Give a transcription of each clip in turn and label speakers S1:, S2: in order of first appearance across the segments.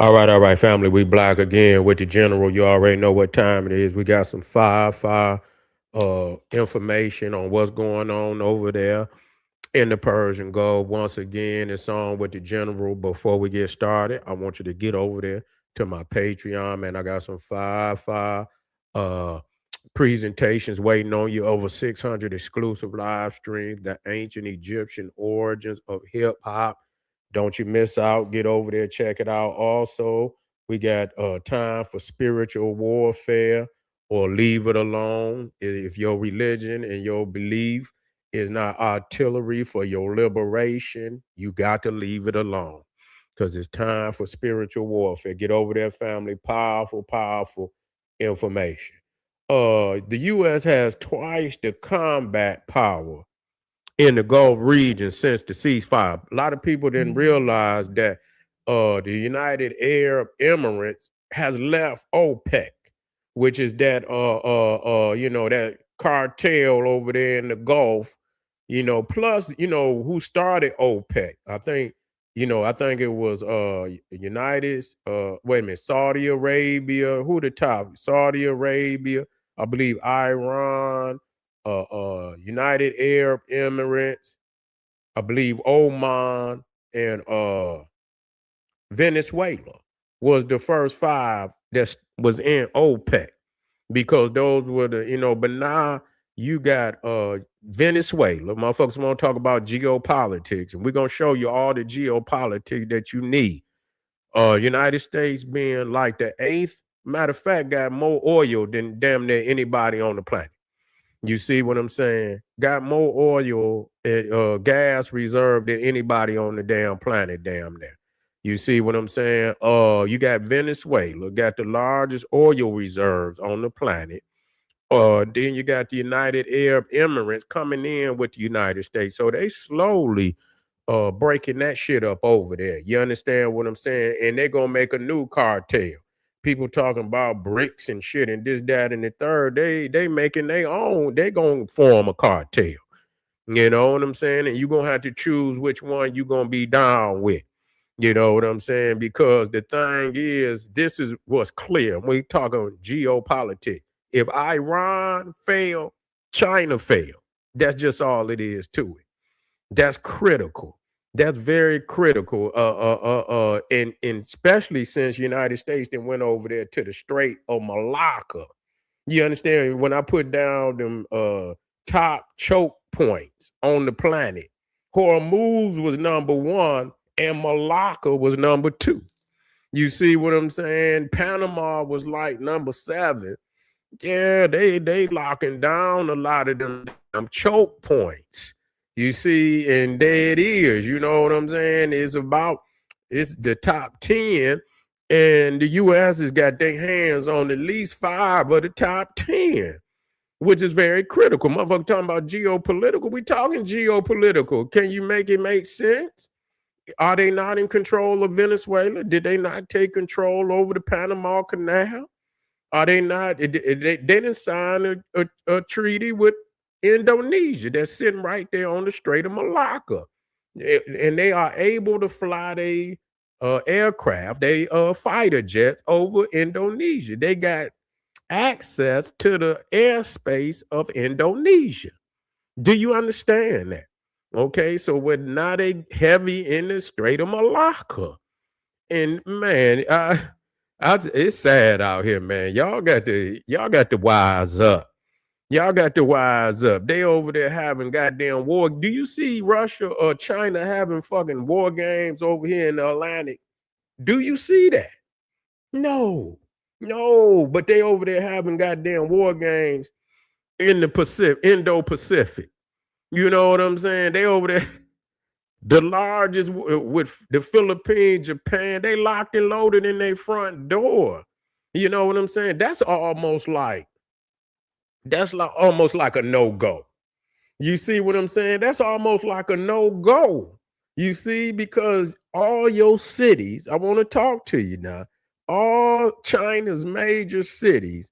S1: All right, family. We black again with the general. You already know what time it is. We got some fire information on what's going on over there in the Persian Gulf. Once again, it's on with the general. Before we get started, I want you to get over there to my Patreon, man. I got some fire uh presentations waiting on you. Over 600 exclusive live streams, the ancient Egyptian origins of hip hop. Don't you miss out. Get over there, check it out. Also, we got time for spiritual warfare or leave it alone. If your religion and your belief is not artillery for your liberation, you got to leave it alone because it's time for spiritual warfare. Get over there, family. Powerful information. The U.S. has twice the combat power in the Gulf region since the ceasefire. A lot of people didn't realize that the United Arab Emirates has left OPEC, which is that that cartel over there in the Gulf. Plus who started OPEC? I think it was United wait a minute, Saudi Arabia. Who the top? Saudi Arabia, I believe Iran, United Arab Emirates, I believe Oman, and Venezuela was the first five that was in OPEC because those were but now you got Venezuela. Motherfuckers want to talk about geopolitics, and we're gonna show you all the geopolitics that you need. United States being like the eighth, matter of fact, got more oil than damn near anybody on the planet. You see what I'm saying? Got more oil and gas reserve than anybody on the damn planet, damn near. You see what I'm saying? You got Venezuela, got the largest oil reserves on the planet. Then you got the United Arab Emirates coming in with the United States. So they slowly breaking that shit up over there. You understand what I'm saying? And they're gonna make a new cartel. People talking about bricks and shit and this, that, and the third. They making their own, they gonna form a cartel. You know what I'm saying? And you're gonna have to choose which one you gonna be down with. You know what I'm saying? Because the thing is, this is what's clear. We talking geopolitics. If Iran fail, China fail. That's just all it is to it. That's critical. That's very critical. And especially since United States then went over there to the Strait of Malacca. You understand? When I put down them top choke points on the planet, Hormuz was number one and Malacca was number two. You see what I'm saying? Panama was like number seven. Yeah, they locking down a lot of them choke points. You see, and there it is. You know what I'm saying? It's the top 10, and the US has got their hands on at least five of the top 10, which is very critical. Motherfucker talking about geopolitical. We talking geopolitical. Can you make it make sense? Are they not in control of Venezuela? Did they not take control over the Panama Canal? Are they not? They didn't sign a treaty with Indonesia that's sitting right there on the Strait of Malacca. And they are able to fly their aircraft, they fighter jets over Indonesia. They got access to the airspace of Indonesia. Do you understand that? Okay, so we're not a heavy in the Strait of Malacca. And man, it's sad out here, man. Y'all got to wise up. Y'all got to wise up. They over there having goddamn war. Do you see Russia or China having fucking war games over here in the Atlantic? Do you see that? No, no. But they over there having goddamn war games in the Pacific, Indo-Pacific. You know what I'm saying? They over there. The largest with the Philippines, Japan, they locked and loaded in their front door. You know what I'm saying? That's almost like a no-go. You see what I'm saying? That's almost like a no-go. You see, because all your cities, I want to talk to you now. All China's major cities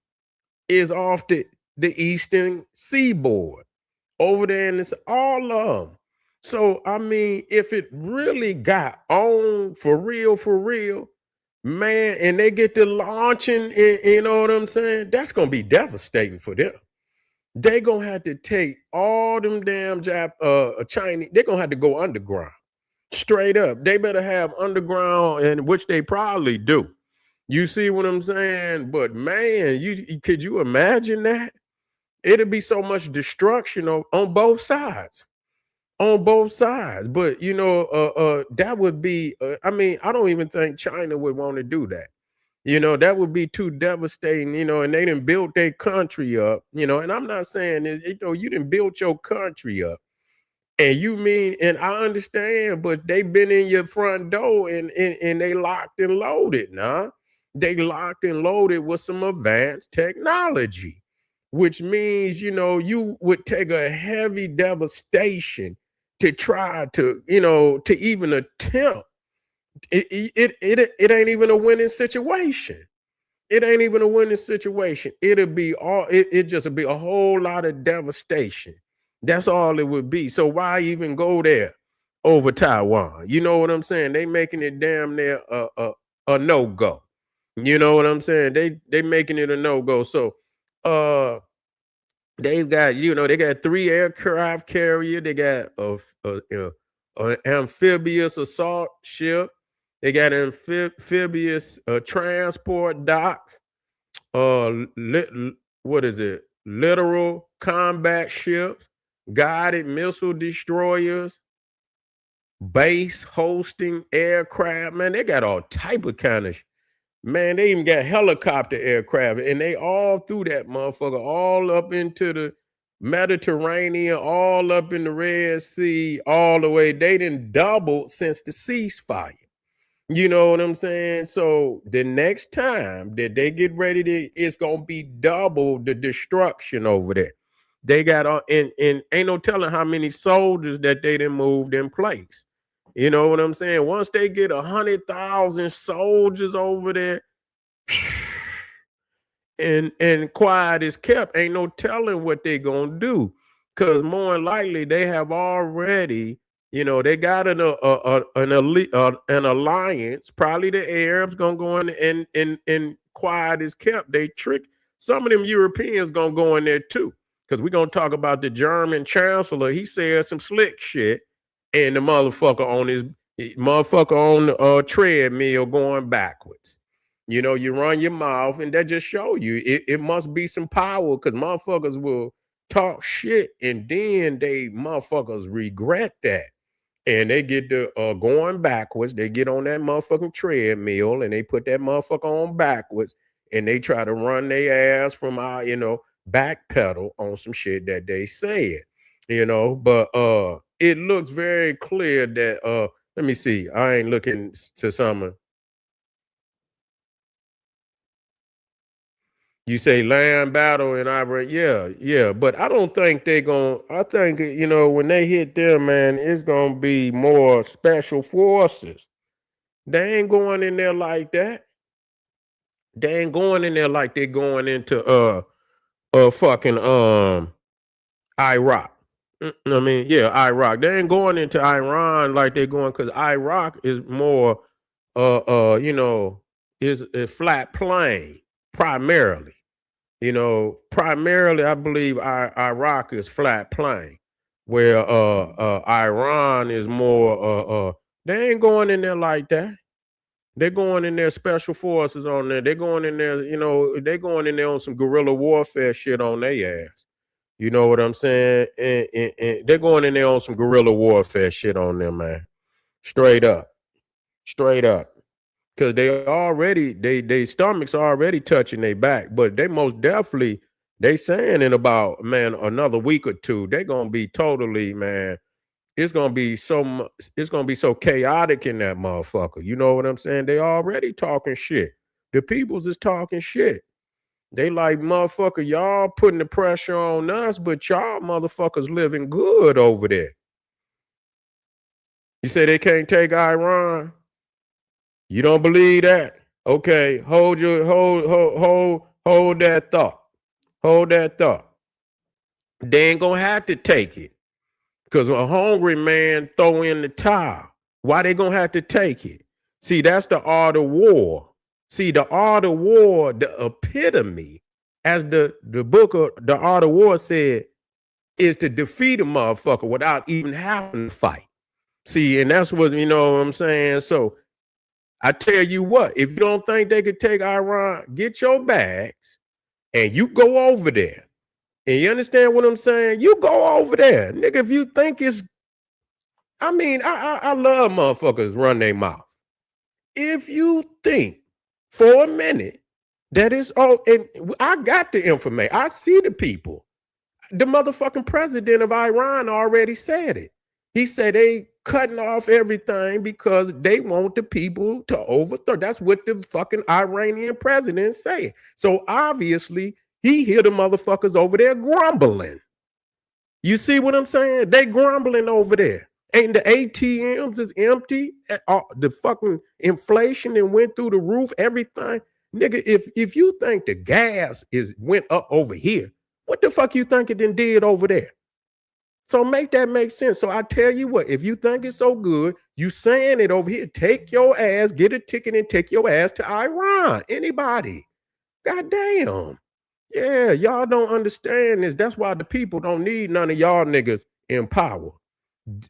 S1: is off the eastern seaboard. Over there, and it's all of them. So, I mean, if it really got on for real, Man, and they get to launching, you know what I'm saying? That's gonna be devastating for them. They gonna have to take all them damn Chinese. They're gonna have to go underground, straight up. They better have underground, and which they probably do. You see what I'm saying? But man, could you imagine that? It'd be so much destruction on both sides. On both sides. But that would be I mean, I don't even think China would want to do that. That would be too devastating, and they didn't build their country up, and I'm not saying you didn't build your country up. And you mean, and I understand, but they've been in your front door and they locked and loaded, nah. They locked and loaded with some advanced technology, which means, you would take a heavy devastation to try to, to even attempt. It ain't even a winning situation. It ain't even a winning situation. It just would be a whole lot of devastation. That's all it would be. So why even go there over Taiwan? You know what I'm saying? They making it damn near a no-go. You know what I'm saying? They making it a no-go. So uh they've got, they got 3 aircraft carrier, they got a amphibious assault ship, they got amphibious transport docks, what is it? Literal combat ships, guided missile destroyers, base hosting aircraft. Man, they got all type of kind of man, they even got helicopter aircraft, and they all through that motherfucker, all up into the Mediterranean, all up in the Red Sea, all the way. They didn't double since the ceasefire. You know what I'm saying? So the next time that they get ready it's gonna be double the destruction over there. They got and ain't no telling how many soldiers that they done moved in place. You know what I'm saying? Once they get 100,000 soldiers over there, and quiet is kept, ain't no telling what they gonna do. Cause more than likely they have already, they got an alliance. Probably the Arabs gonna go in and quiet is kept. They trick some of them Europeans gonna go in there too. Cause we're gonna talk about the German chancellor. He said some slick shit, and the motherfucker on the treadmill going backwards. You run your mouth, and that just show you it must be some power, because motherfuckers will talk shit and then they motherfuckers regret that. And they get the going backwards. They get on that motherfucking treadmill and they put that motherfucker on backwards, and they try to run their ass from our, backpedal on some shit that they said. But it looks very clear that let me see. I ain't looking to some. You say land battle in Iran, yeah, yeah, but I don't think they gonna. I think when they hit them, man, it's gonna be more special forces. They ain't going in there like that. They ain't going in there like they going into fucking Iraq. I mean, yeah, Iraq. They ain't going into Iran like they going, because Iraq is more is a flat plain primarily. Primarily, I believe Iraq is flat plain, where Iran is more. They ain't going in there like that. They're going in there special forces on there. They're going in there, they're going in there on some guerrilla warfare shit on their ass. You know what I'm saying? And they're going in there on some guerrilla warfare shit on them, man. Straight up, straight up. Because they stomachs already touching their back, but they most definitely, they saying in about, man, another week or two, they're gonna be totally, man. It's gonna be so chaotic in that motherfucker. You know what I'm saying? They already talking shit. The peoples is talking shit. They like, motherfucker, y'all putting the pressure on us, but y'all motherfuckers living good over there. You say they can't take Iran? You don't believe that? Okay, hold that thought. Hold that thought. They ain't gonna have to take it. Because a hungry man throw in the towel. Why they gonna have to take it? See, that's the art of war. See, the art of war, the epitome, as the book of the art of war said, is to defeat a motherfucker without even having to fight. See, and that's what, you know what I'm saying? So I tell you what, if you don't think they could take Iran, get your bags and you go over there. And you understand what I'm saying? You go over there. Nigga, if you think it's, I mean, I love motherfuckers run their mouth. If you think for a minute that it's, oh, and I got the information. I see the people. The motherfucking president of Iran already said it. He said they cutting off everything because they want the people to overthrow. That's what the fucking Iranian president said. So obviously he hear the motherfuckers over there grumbling. You see what I'm saying? They grumbling over there. Ain't the ATMs is empty? The fucking inflation and went through the roof, everything. Nigga, if you think the gas is went up over here, what the fuck you think it then did over there? So make that make sense. So I tell you what, if you think it's so good, you saying it over here, take your ass, get a ticket and take your ass to Iran. Anybody. God damn. Yeah, y'all don't understand this. That's why the people don't need none of y'all niggas in power.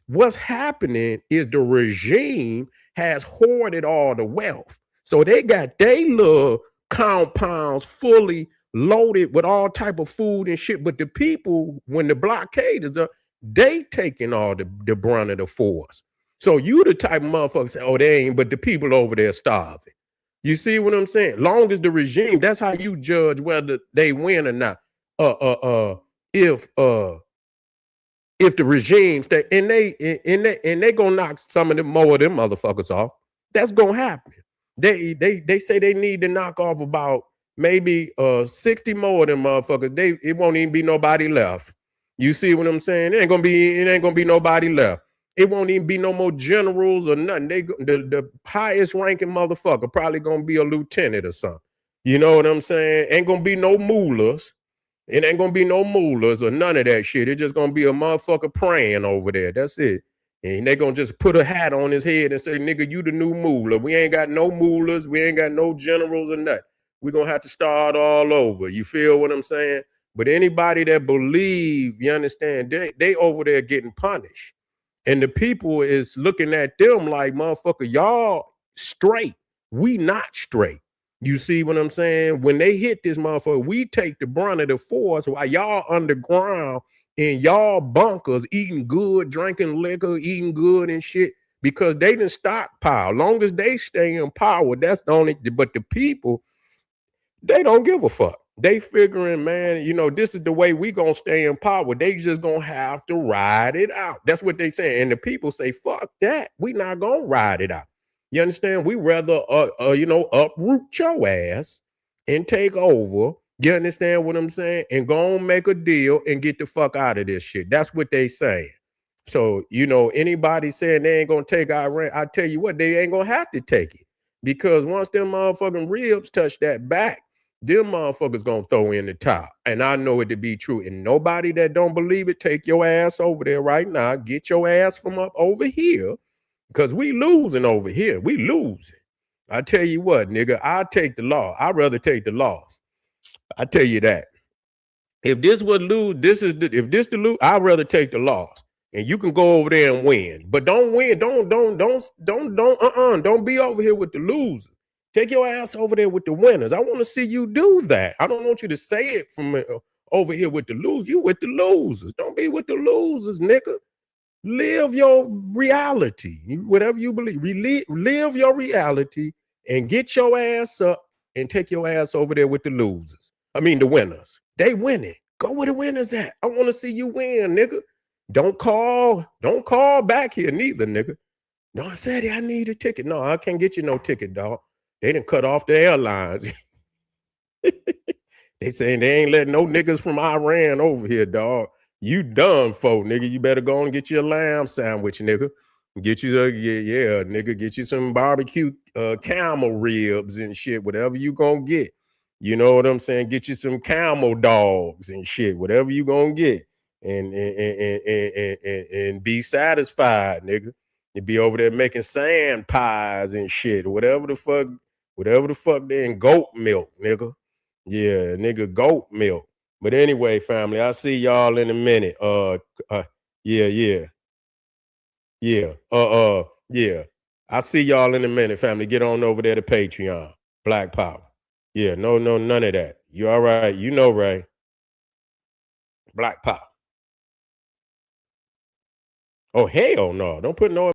S1: What's happening is the regime has hoarded all the wealth. So they got their little compounds fully loaded with all type of food and shit. But the people, when the blockade is up, they taking all the brunt of the force. So you the type of motherfucker say, oh, they ain't, but the people over there starving. You see what I'm saying? Long as the regime, that's how you judge whether they win or not. If the regime stay and they gonna knock some of them more of them motherfuckers off, that's gonna happen. They say they need to knock off about maybe 60 more of them motherfuckers. It won't even be nobody left. You see what I'm saying? It ain't gonna be nobody left. It won't even be no more generals or nothing. The highest ranking motherfucker probably gonna be a lieutenant or something. You know what I'm saying? Ain't gonna be no mullahs. It ain't gonna be no mullahs or none of that shit. It's just gonna be a motherfucker praying over there. That's it. And they gonna just put a hat on his head and say, nigga, you the new mullah. We ain't got no mullahs. We ain't got no generals or nothing. We're gonna have to start all over. You feel what I'm saying? But anybody that believe, you understand, they over there getting punished. And the people is looking at them like, motherfucker, y'all straight. We not straight. You see what I'm saying? When they hit this motherfucker, we take the brunt of the force while y'all underground in y'all bunkers eating good, drinking liquor, eating good and shit because they didn't stockpile. Long as they stay in power, that's the only, but the people, they don't give a fuck. They figuring, man, you know, this is the way we gonna stay in power. They just gonna have to ride it out. That's what they say. And the people say, fuck that. We not gonna ride it out. You understand? We rather, you know, uproot your ass and take over. You understand what I'm saying? And go and make a deal and get the fuck out of this shit. That's what they saying. So, you know, anybody saying they ain't gonna take Iran, I tell you what, they ain't gonna have to take it. Because once them motherfucking ribs touch that back, them motherfuckers gonna throw in the towel. And I know it to be true. And nobody that don't believe it, take your ass over there right now. Get your ass from up over here. Because we losing over here. We losing. I tell you what, nigga, I'll take the law. I'd rather take the loss. I tell you that. If this would lose, if this the lose, I'd rather take the loss. And you can go over there and win. But don't win. Don't be over here with the losers. Take your ass over there with the winners. I want to see you do that. I don't want you to say it from over here with the losers. You with the losers. Don't be with the losers, nigga. Live your reality. Whatever you believe. Live your reality and get your ass up and take your ass over there with the losers. I mean the winners. They winning. Go where the winners at. I want to see you win, nigga. Don't call back here neither, nigga. No, I said I need a ticket. No, I can't get you no ticket, dog. They done cut off the airlines. They saying they ain't letting no niggas from Iran over here, dog. You done, folk, nigga. You better go and get you a lamb sandwich, nigga. Get you nigga. Get you some barbecue camel ribs and shit, whatever you gonna get. You know what I'm saying? Get you some camel dogs and shit, whatever you gonna get. And be satisfied, nigga. You be over there making sand pies and shit, whatever the fuck Whatever the fuck they in goat milk, nigga. Yeah, nigga, goat milk. But anyway, family, I'll see y'all in a minute. Yeah, yeah, yeah. Yeah. I'll see y'all in a minute, family. Get on over there to Patreon. Black Power. Yeah, no, no, none of that. You all right? You know, Ray. Black Power. Oh, hell no. Don't put no